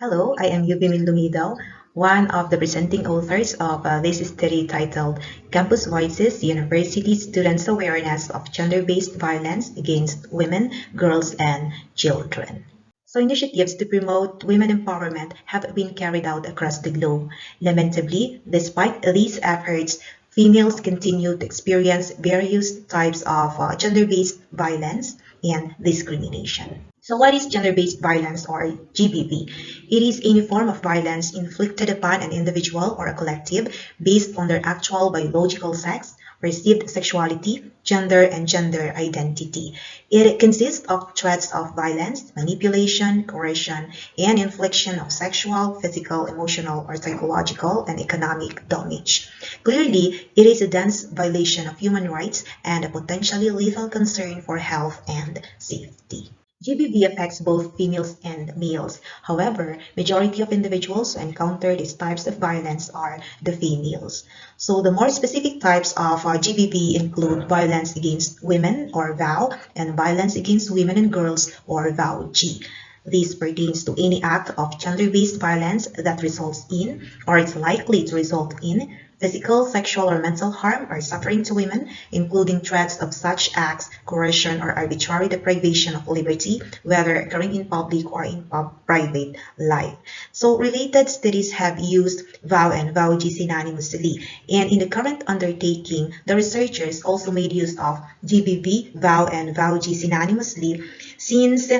Hello, I am Yuvimin Lumidao, one of the presenting authors of this study titled Campus Voices, University Students' Awareness of Gender-Based Violence Against Women, Girls, and Children. So initiatives to promote women empowerment have been carried out across the globe. Lamentably, despite these efforts, females continue to experience various types of gender-based violence and discrimination. So what is gender-based violence or GBV? It is any form of violence inflicted upon an individual or a collective based on their actual biological sex, perceived sexuality, gender, and gender identity. It consists of threats of violence, manipulation, coercion, and infliction of sexual, physical, emotional, or psychological and economic damage. Clearly, it is a dense violation of human rights and a potentially lethal concern for health and safety. GBV affects both females and males. However, majority of individuals who encounter these types of violence are the females. So the more specific types of GBV include violence against women or VAW and violence against women and girls or VAW-G. This pertains to any act of gender-based violence that results in or is likely to result in physical, sexual, or mental harm or suffering to women, including threats of such acts, coercion, or arbitrary deprivation of liberty, whether occurring in public or in private life. So related studies have used VOW and VOWG synonymously, and in the current undertaking, the researchers also made use of GBV, VOW, and VOWG synonymously, since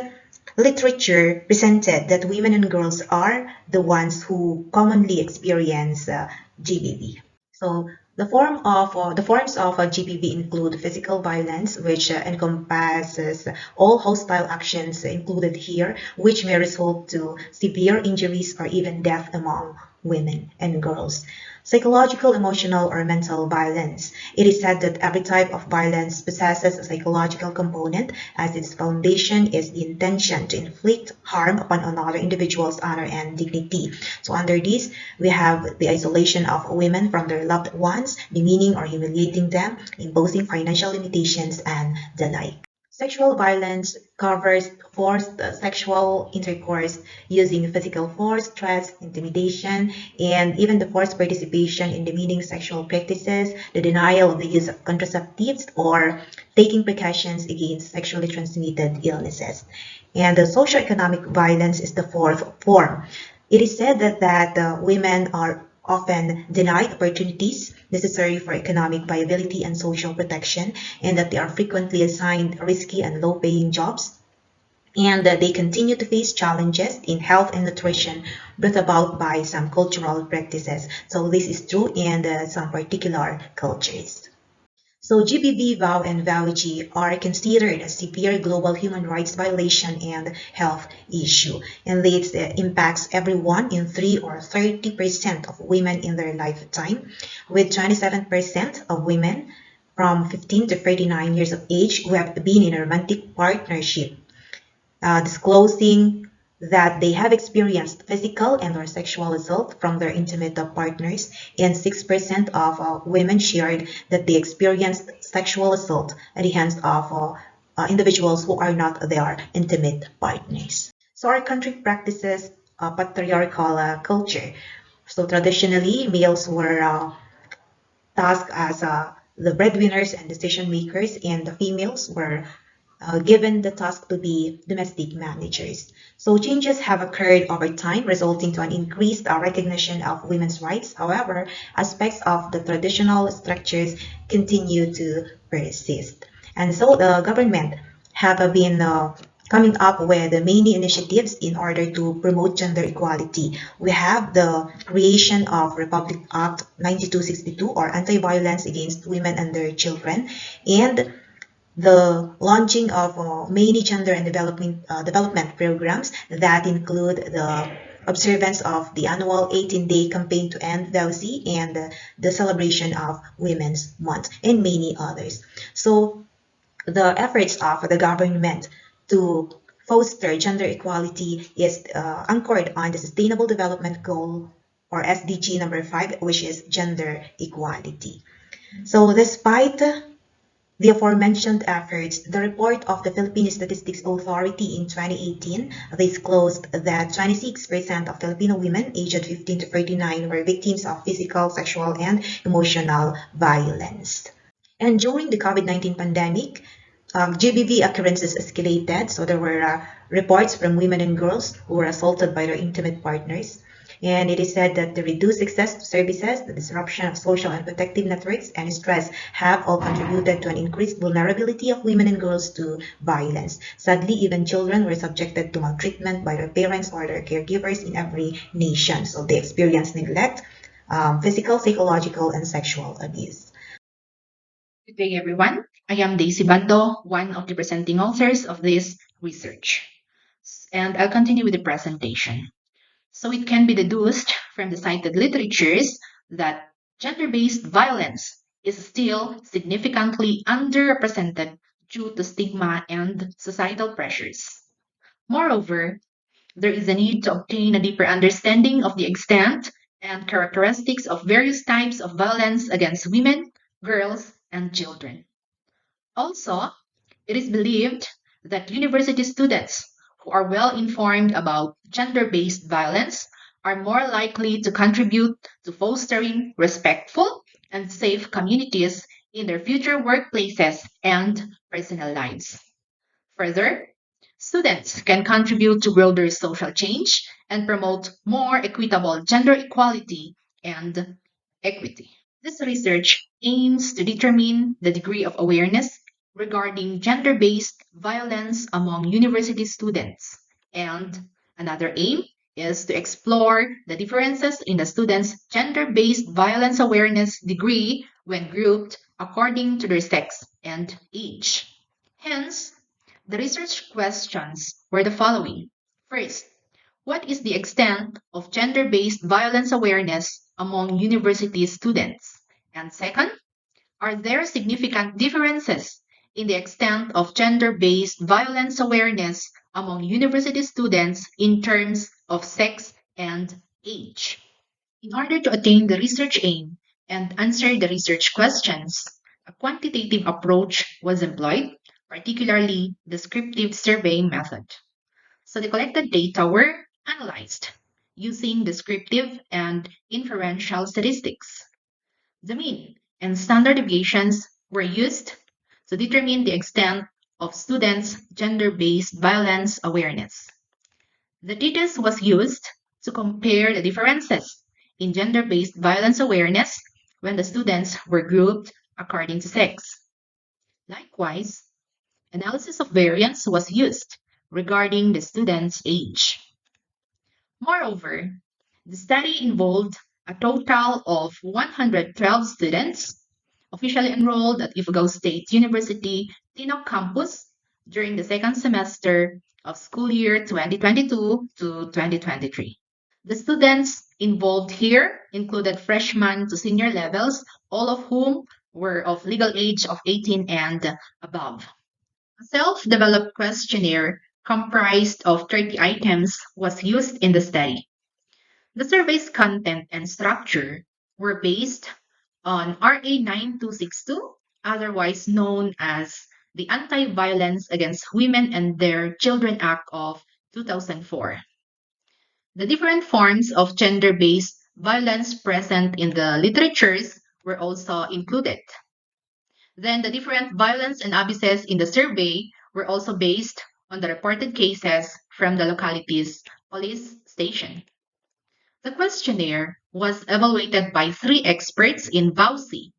literature presented that women and girls are the ones who commonly experience GBV. So the forms of GBV include physical violence, which encompasses all hostile actions included here, which may result to severe injuries or even death among women and girls. Psychological, emotional, or mental violence. It is said that every type of violence possesses a psychological component, as its foundation is the intention to inflict harm upon another individual's honor and dignity. So under this, we have the isolation of women from their loved ones, demeaning or humiliating them, imposing financial limitations, and the like. Sexual violence covers forced sexual intercourse using physical force, threats, intimidation, and even the forced participation in demeaning sexual practices, the denial of the use of contraceptives, or taking precautions against sexually transmitted illnesses. And the socioeconomic violence is the fourth form. It is said that women are often denied opportunities necessary for economic viability and social protection, and that they are frequently assigned risky and low-paying jobs, and that they continue to face challenges in health and nutrition brought about by some cultural practices. So this is true in some particular cultures. So GBV, VOW, and VOWG are considered a severe global human rights violation and health issue, and this impacts everyone in 3 or 30% of women in their lifetime, with 27% of women from 15 to 39 years of age who have been in a romantic partnership, disclosing that they have experienced physical and or sexual assault from their intimate partners, and 6% of women shared that they experienced sexual assault at the hands of individuals who are not their intimate partners. So our country practices a patriarchal culture. So traditionally, males were tasked as the breadwinners and decision makers, and the females were given the task to be domestic managers. So changes have occurred over time, resulting to an increased recognition of women's rights. However, aspects of the traditional structures continue to persist. And so the government have been coming up with many initiatives in order to promote gender equality. We have the creation of Republic Act 9262, or Anti-Violence Against Women and Their Children, and the launching of many gender and development programs that include the observance of the annual 18-day campaign to end VOC, and the celebration of Women's Month, and many others. So the efforts of the government to foster gender equality is anchored on the Sustainable Development Goal, or SDG number 5, which is gender equality. So despite the aforementioned efforts, the report of the Philippine Statistics Authority in 2018 disclosed that 26% of Filipino women aged 15 to 39 were victims of physical, sexual, and emotional violence. And during the COVID-19 pandemic, GBV occurrences escalated. So there were reports from women and girls who were assaulted by their intimate partners. And it is said that the reduced access to services, the disruption of social and protective networks, and stress have all contributed to an increased vulnerability of women and girls to violence. Sadly, even children were subjected to maltreatment by their parents or their caregivers in every nation. So they experience neglect, physical, psychological, and sexual abuse. Good day, everyone. I am Daisy Bando, one of the presenting authors of this research. And I'll continue with the presentation. So it can be deduced from the cited literatures that gender-based violence is still significantly underrepresented due to stigma and societal pressures. Moreover, there is a need to obtain a deeper understanding of the extent and characteristics of various types of violence against women, girls, and children. Also, it is believed that university students who are well informed about gender based violence are more likely to contribute to fostering respectful and safe communities in their future workplaces and personal lives. Further, students can contribute to broader social change and promote more equitable gender equality and equity. This research aims to determine the degree of awareness regarding gender based violence among university students. And another aim is to explore the differences in the students' gender based violence awareness degree when grouped according to their sex and age. Hence, the research questions were the following. First, what is the extent of gender based violence awareness among university students? And second, are there significant differences in the extent of gender based violence awareness among university students in terms of sex and age? In order to attain the research aim and answer the research questions, a quantitative approach was employed, particularly descriptive survey method. So the collected data were analyzed using descriptive and inferential statistics. The mean and standard deviations were used to determine the extent of students' gender-based violence awareness. The data was used to compare the differences in gender-based violence awareness when the students were grouped according to sex. Likewise, analysis of variance was used regarding the student's age. Moreover, the study involved a total of 112 students officially enrolled at Ifugao State University, Tinoc campus during the second semester of school year 2022 to 2023. The students involved here included freshman to senior levels, all of whom were of legal age of 18 and above. A self-developed questionnaire comprised of 30 items was used in the study. The survey's content and structure were based on RA 9262, otherwise known as the Anti-Violence Against Women and Their Children Act of 2004. The different forms of gender-based violence present in the literatures were also included. Then the different violence and abuses in the survey were also based on the reported cases from the locality's police station. The questionnaire was evaluated by three experts in VAUSI,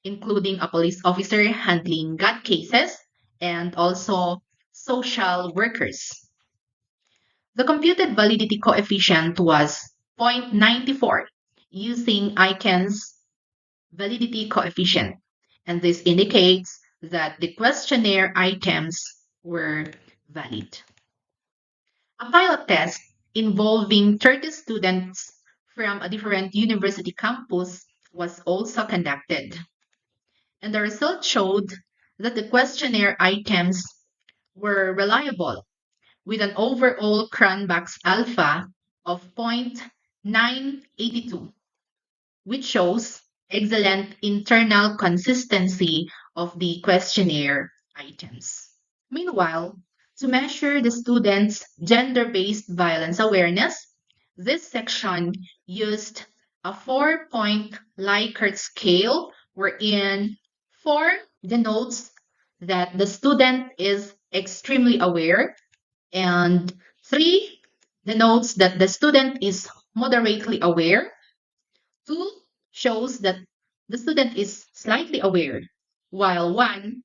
including a police officer handling GAD cases and also social workers. The computed validity coefficient was 0.94 using ICANN's validity coefficient, and this indicates that the questionnaire items were valid. A pilot test involving 30 students from a different university campus was also conducted, and the results showed that the questionnaire items were reliable with an overall Cranbach's alpha of 0.982, which shows excellent internal consistency of the questionnaire items. Meanwhile, to measure the students' gender-based violence awareness, this section used a 4-point Likert scale wherein 4 denotes that the student is extremely aware and 3 denotes that the student is moderately aware. 2 shows that the student is slightly aware, while 1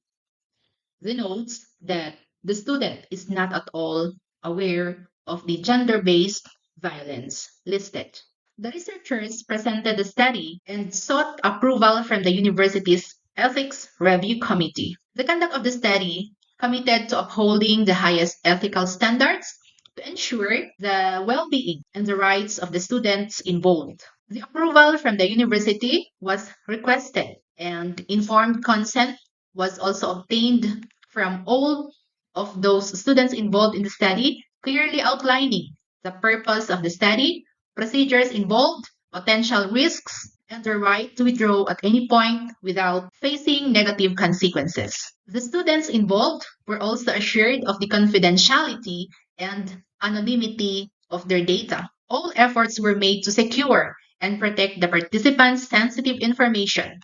denotes that the student is not at all aware of the gender-based violence listed. The researchers presented the study and sought approval from the university's Ethics Review Committee. The conduct of the study committed to upholding the highest ethical standards to ensure the well-being and the rights of the students involved. The approval from the university was requested, and informed consent was also obtained from all of those students involved in the study, clearly outlining the purpose of the study, procedures involved, potential risks, and the right to withdraw at any point without facing negative consequences. The students involved were also assured of the confidentiality and anonymity of their data. All efforts were made to secure and protect the participants' sensitive information.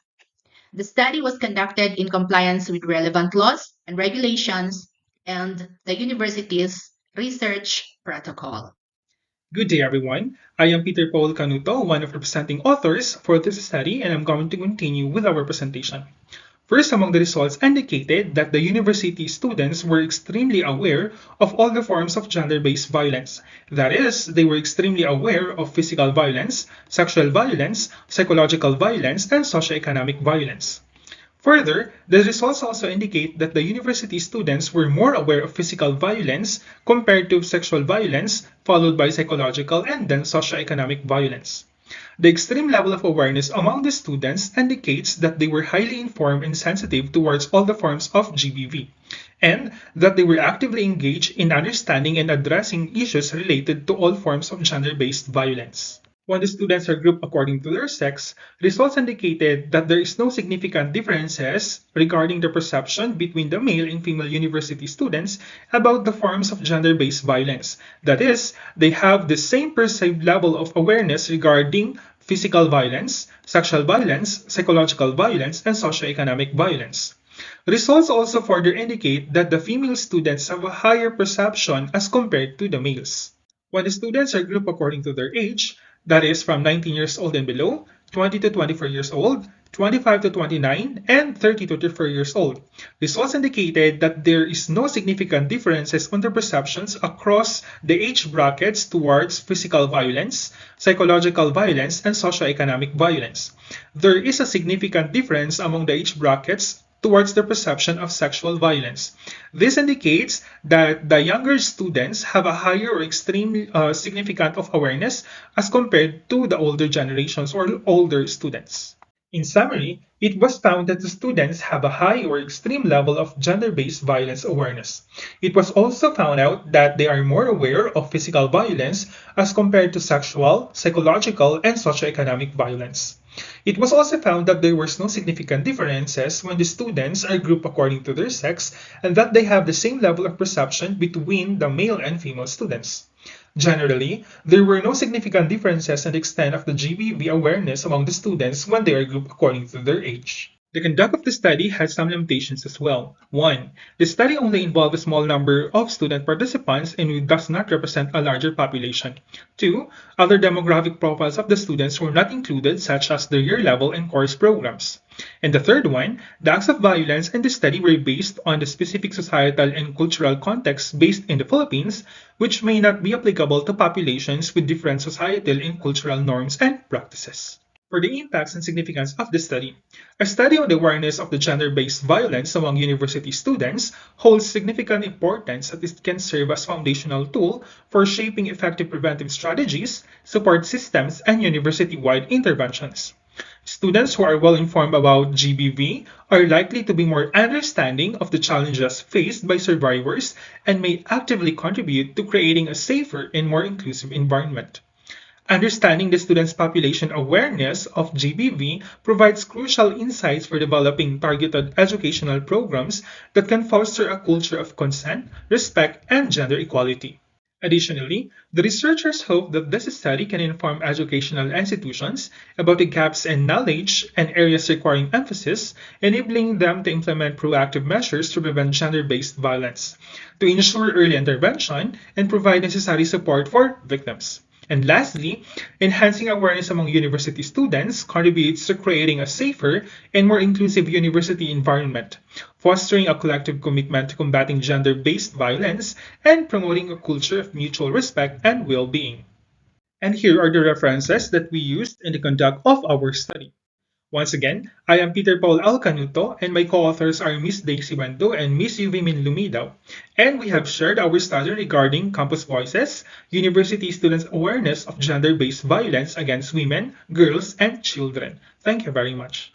The study was conducted in compliance with relevant laws and regulations and the university's research protocol. Good day, everyone. I am Peter Paul Canuto, one of the presenting authors for this study, and I'm going to continue with our presentation. First, among the results indicated that the university students were extremely aware of all the forms of gender-based violence. That is, they were extremely aware of physical violence, sexual violence, psychological violence, and socioeconomic violence. Further, the results also indicate that the university students were more aware of physical violence compared to sexual violence, followed by psychological and then socioeconomic violence. The extreme level of awareness among the students indicates that they were highly informed and sensitive towards all the forms of GBV, and that they were actively engaged in understanding and addressing issues related to all forms of gender-based violence. When the students are grouped according to their sex, results indicated that there is no significant differences regarding the perception between the male and female university students about the forms of gender-based violence. That is, they have the same perceived level of awareness regarding physical violence, sexual violence, psychological violence, and socioeconomic violence. Results also further indicate that the female students have a higher perception as compared to the males. When the students are grouped according to their age, that is from 19 years old and below, 20 to 24 years old, 25 to 29, and 30 to 34 years old. Results indicated that there is no significant differences on the perceptions across the age brackets towards physical violence, psychological violence, and socioeconomic violence. There is a significant difference among the age brackets towards the perception of sexual violence. This indicates that the younger students have a higher or extremely significant of awareness as compared to the older generations or older students. In summary, it was found that the students have a high or extreme level of gender-based violence awareness. It was also found out that they are more aware of physical violence as compared to sexual, psychological, and socioeconomic violence. It was also found that there was no significant differences when the students are grouped according to their sex and that they have the same level of perception between the male and female students. Generally, there were no significant differences in the extent of the GBV awareness among the students when they are grouped according to their age. The conduct of the study had some limitations as well. 1. The study only involved a small number of student participants and does not represent a larger population. 2. Other demographic profiles of the students were not included, such as their year level and course programs. And the third one, the acts of violence in the study were based on the specific societal and cultural context based in the Philippines, which may not be applicable to populations with different societal and cultural norms and practices. For the impacts and significance of the study, a study on the awareness of the gender-based violence among university students holds significant importance as it can serve as foundational tool for shaping effective preventive strategies, support systems, and university-wide interventions. Students who are well informed about GBV are likely to be more understanding of the challenges faced by survivors and may actively contribute to creating a safer and more inclusive environment. Understanding the students' population awareness of GBV provides crucial insights for developing targeted educational programs that can foster a culture of consent, respect, and gender equality. Additionally, the researchers hope that this study can inform educational institutions about the gaps in knowledge and areas requiring emphasis, enabling them to implement proactive measures to prevent gender-based violence, to ensure early intervention, and provide necessary support for victims. And lastly, enhancing awareness among university students contributes to creating a safer and more inclusive university environment, fostering a collective commitment to combating gender based violence and promoting a culture of mutual respect and well being. And here are the references that we used in the conduct of our study. Once again, I am Peter Paul Canuto, and my co-authors are Miss Daisy Bando and Miss Yuvimin Lumidao. And we have shared our study regarding campus voices, university students' awareness of gender-based violence against women, girls, and children. Thank you very much.